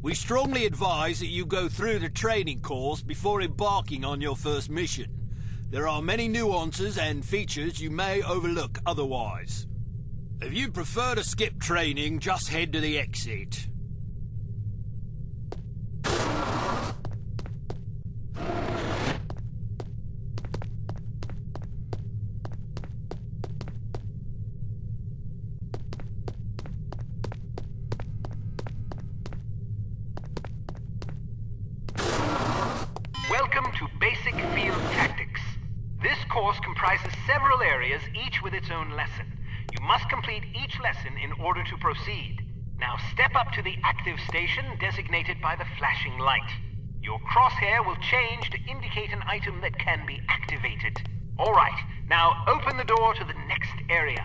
We strongly advise that you go through the training course before embarking on your first mission. There are many nuances and features you may overlook otherwise. If you prefer to skip training, just head to the exit. Welcome to Basic Field Tactics. This course comprises several areas, each with its own lesson. You must complete each lesson in order to proceed. Now step up to the active station designated by the flashing light. Your crosshair will change to indicate an item that can be activated. Alright, now open the door to the next area.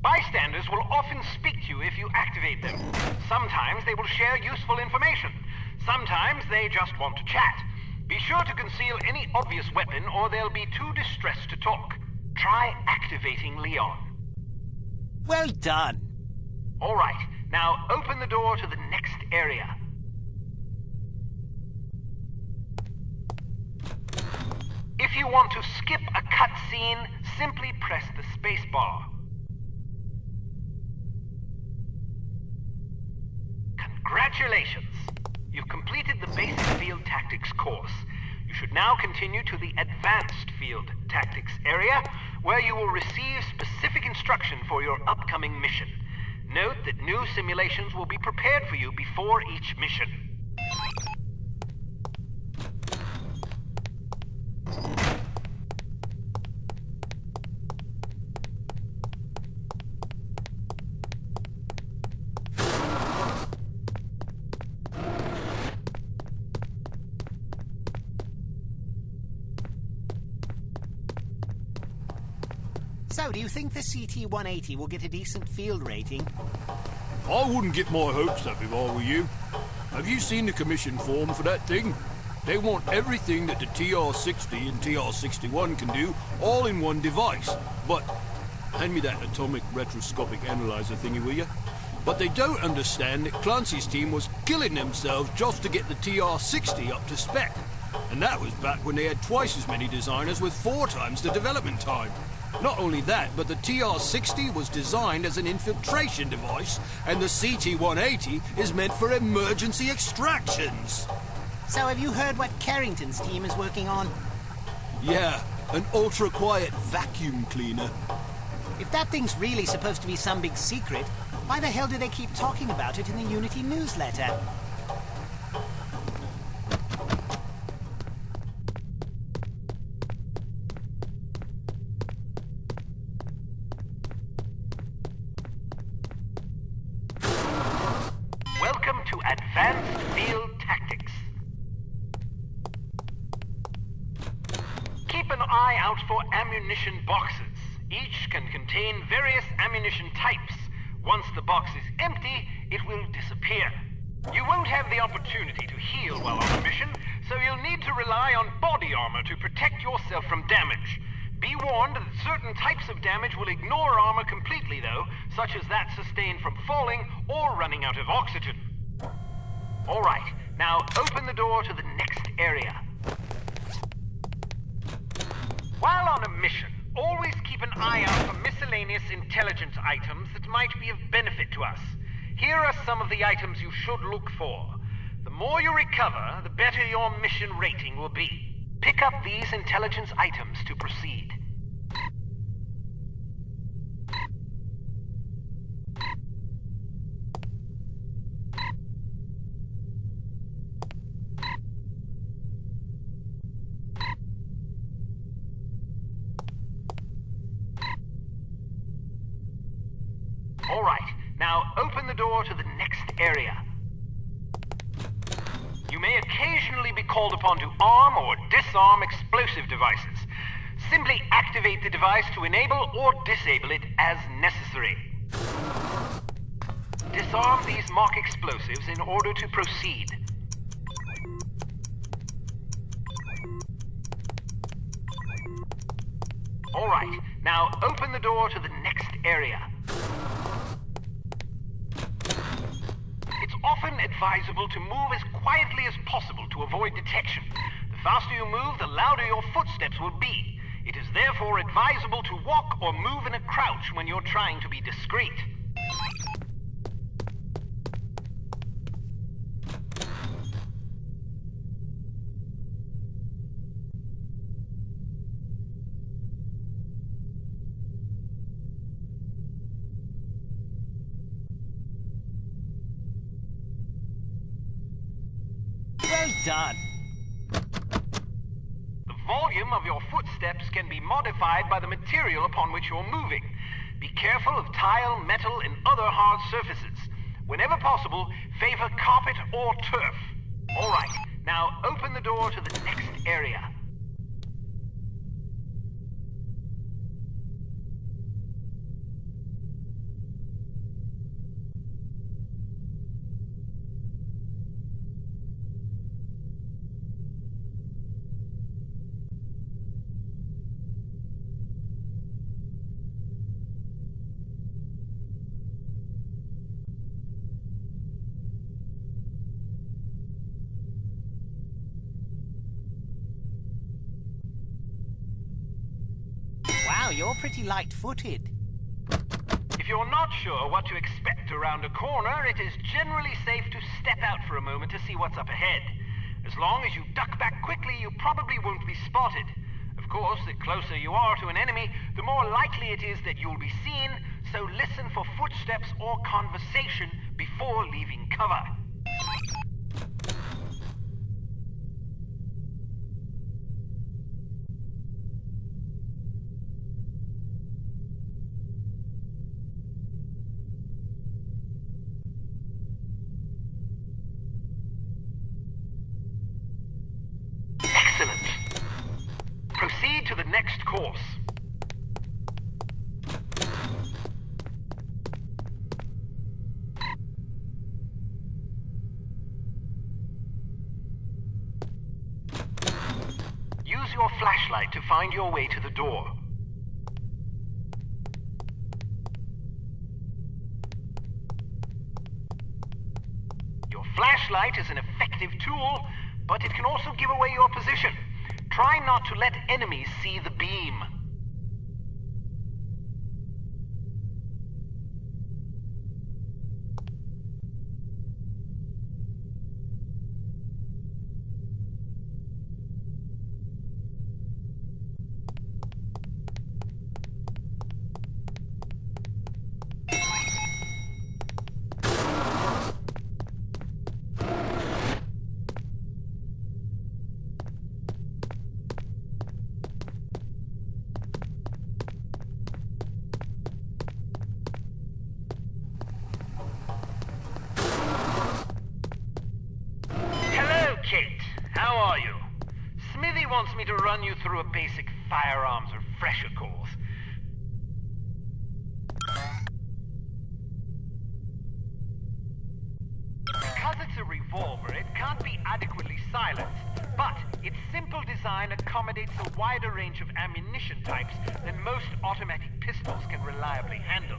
Bystanders will often speak to you if you activate them. Sometimes they will share useful information. Sometimes they just want to chat. Be sure to conceal any obvious weapon or they'll be too distressed to talk. Try activating Leon. Well done. All right, now open the door to the next area. If you want to skip a cutscene, simply press the space bar. Congratulations! You've completed the Basic Field Tactics course. You should now continue to the Advanced Field Tactics area, where you will receive specific instruction for your upcoming mission. Note that new simulations will be prepared for you before each mission. So, do you think the CT-180 will get a decent field rating? I wouldn't get my hopes up if I were you. Have you seen the commission form for that thing? They want everything that the TR-60 and TR-61 can do, all in one device. But, hand me that atomic retroscopic analyzer thingy, will you? But they don't understand that Clancy's team was killing themselves just to get the TR-60 up to spec. And that was back when they had twice as many designers with 4 times the development time. Not only that, but the TR-60 was designed as an infiltration device, and the CT-180 is meant for emergency extractions. So have you heard what Carrington's team is working on? Yeah, an ultra-quiet vacuum cleaner. If that thing's really supposed to be some big secret, why the hell do they keep talking about it in the Unity newsletter? Welcome to Advanced Field Tactics. Keep an eye out for ammunition boxes. Each can contain various ammunition types. Once the box is empty, it will disappear. You won't have the opportunity to heal while on a mission, so you'll need to rely on body armor to protect yourself from damage. Be warned that certain types of damage will ignore armor completely, though, such as that sustained from falling or running out of oxygen. All right, now open the door to the next area. While on a mission, always keep an eye out for miscellaneous intelligence items that might be of benefit to us. Here are some of the items you should look for. The more you recover, the better your mission rating will be. Pick up these intelligence items to proceed. All right, now open the door to the next area. You may occasionally be called upon to arm or disarm explosive devices. Simply activate the device to enable or disable it as necessary. Disarm these mock explosives in order to proceed. All right, now open the door to the next area. often advisable to move as quietly as possible to avoid detection. The faster you move, the louder your footsteps will be. It is therefore advisable to walk or move in a crouch when you're trying to be discreet. Well done. The volume of your footsteps can be modified by the material upon which you're moving. Be careful of tile, metal, and other hard surfaces. Whenever possible, favor carpet or turf. All right, now open the door to the next area. Wow, you're pretty light-footed. If you're not sure what to expect around a corner, it is generally safe to step out for a moment to see what's up ahead. As long as you duck back quickly, you probably won't be spotted. Of course, the closer you are to an enemy, the more likely it is that you'll be seen, so listen for footsteps or conversation before leaving cover. Excellent. Proceed to the next course. Use your flashlight to find your way to the door. Your flashlight is an effective tool, but it can also give away your position. Try not to let enemies see the beam. Kate, how are you? Smithy wants me to run you through a basic firearms refresher course. Because it's a revolver, it can't be adequately silenced, but its simple design accommodates a wider range of ammunition types than most automatic pistols can reliably handle.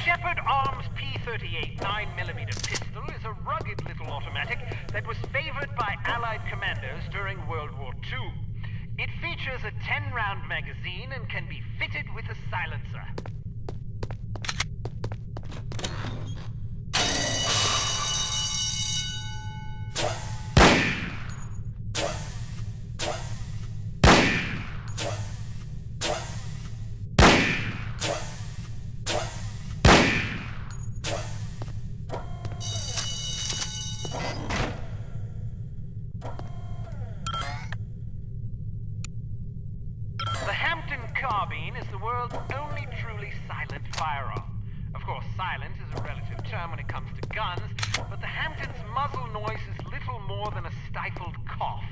Shepherd Arms P38 9mm pistol is a rugged little automatic that was favored by Allied commanders during World War II. It features a 10-round magazine and can be fitted with a silencer. carbine is the world's only truly silent firearm. Of course, silence is a relative term when it comes to guns, but the Hampton's muzzle noise is little more than a stifled cough.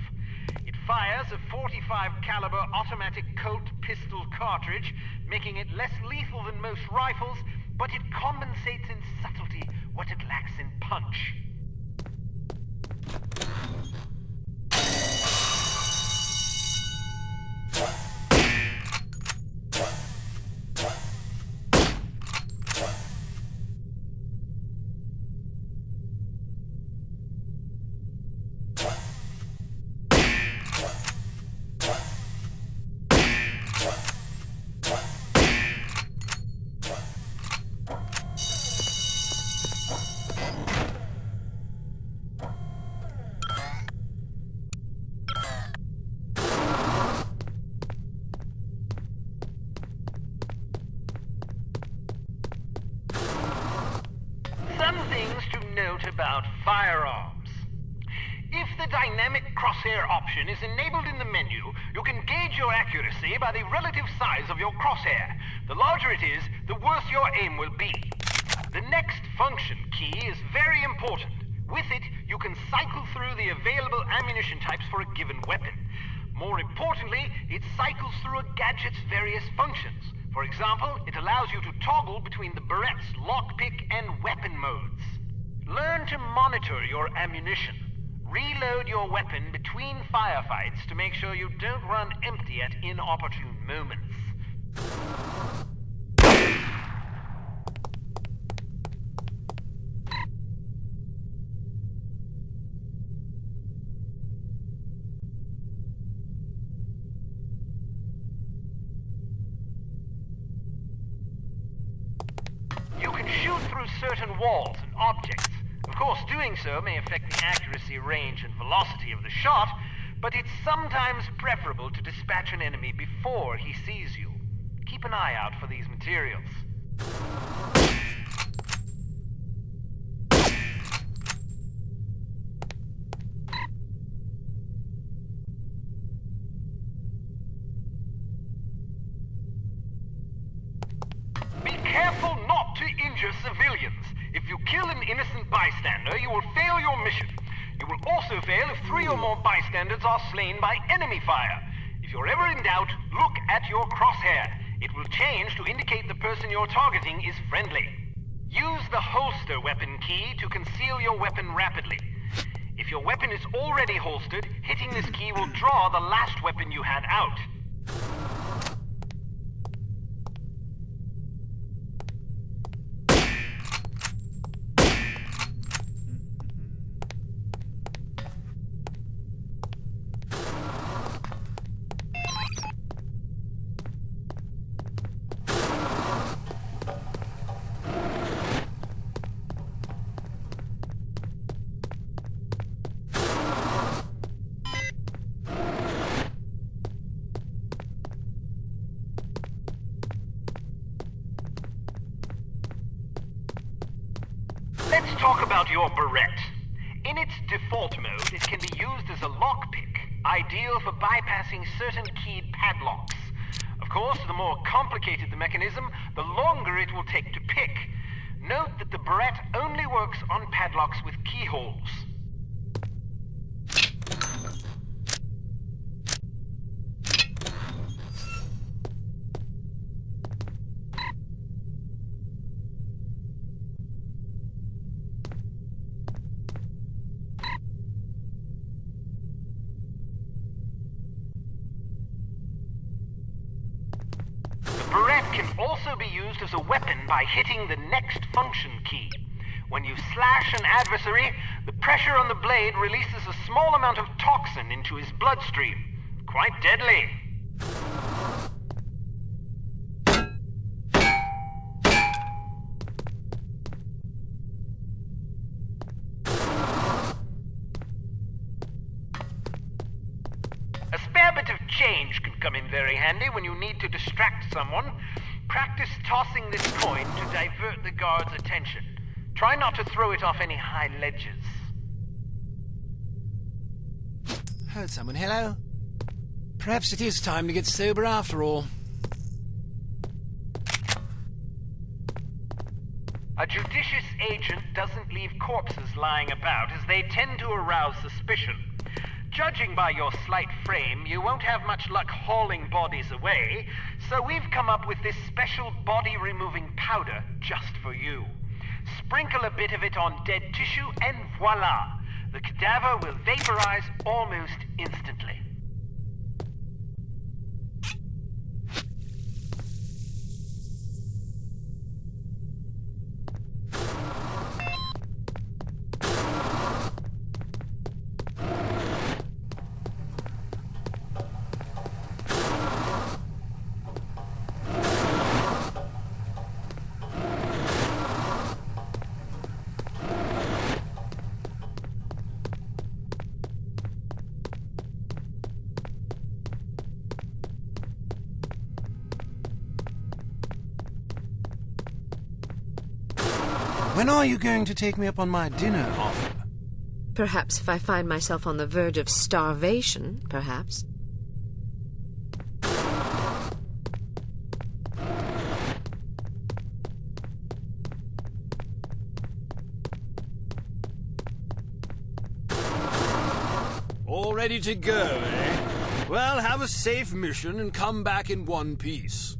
It fires a .45 caliber automatic Colt pistol cartridge, making it less lethal than most rifles, but it compensates in subtlety what it lacks in punch. About firearms. If the dynamic crosshair option is enabled in the menu, you can gauge your accuracy by the relative size of your crosshair. The larger it is, the worse your aim will be. The next function key is very important. With it, you can cycle through the available ammunition types for a given weapon. More importantly, it cycles through a gadget's various functions. For example, it allows you to toggle between the Berette's lockpick and weapon modes. Learn to monitor your ammunition. Reload your weapon between firefights to make sure you don't run empty at inopportune moments. You can shoot through certain walls and objects. Of course, doing so may affect the accuracy, range, and velocity of the shot, but it's sometimes preferable to dispatch an enemy before he sees you. Keep an eye out for these materials. Be careful not to injure civilians. If you kill an innocent bystander, you will fail your mission. You will also fail if 3 or more bystanders are slain by enemy fire. If you're ever in doubt, look at your crosshair. It will change to indicate the person you're targeting is friendly. Use the holster weapon key to conceal your weapon rapidly. If your weapon is already holstered, hitting this key will draw the last weapon you had out. Let's talk about your Berette. In its default mode, it can be used as a lockpick, ideal for bypassing certain keyed padlocks. Of course, the more complicated the mechanism, the longer it will take to pick. Note that the Berette only works on padlocks with keyholes. Can also be used as a weapon by hitting the next function key. When you slash an adversary, the pressure on the blade releases a small amount of toxin into his bloodstream. Quite deadly. A spare bit of change can come in very handy when you need to distract someone. Practice tossing this coin to divert the guard's attention. Try not to throw it off any high ledges. Heard someone. Hello? Perhaps it is time to get sober after all. A judicious agent doesn't leave corpses lying about, as they tend to arouse suspicion. Judging by your slight frame, you won't have much luck hauling bodies away, so we've come up with this special body-removing powder just for you. Sprinkle a bit of it on dead tissue, and voila! The cadaver will vaporize almost instantly. When are you going to take me up on my dinner offer? Perhaps if I find myself on the verge of starvation, perhaps. All ready to go, eh? Well, have a safe mission and come back in one piece.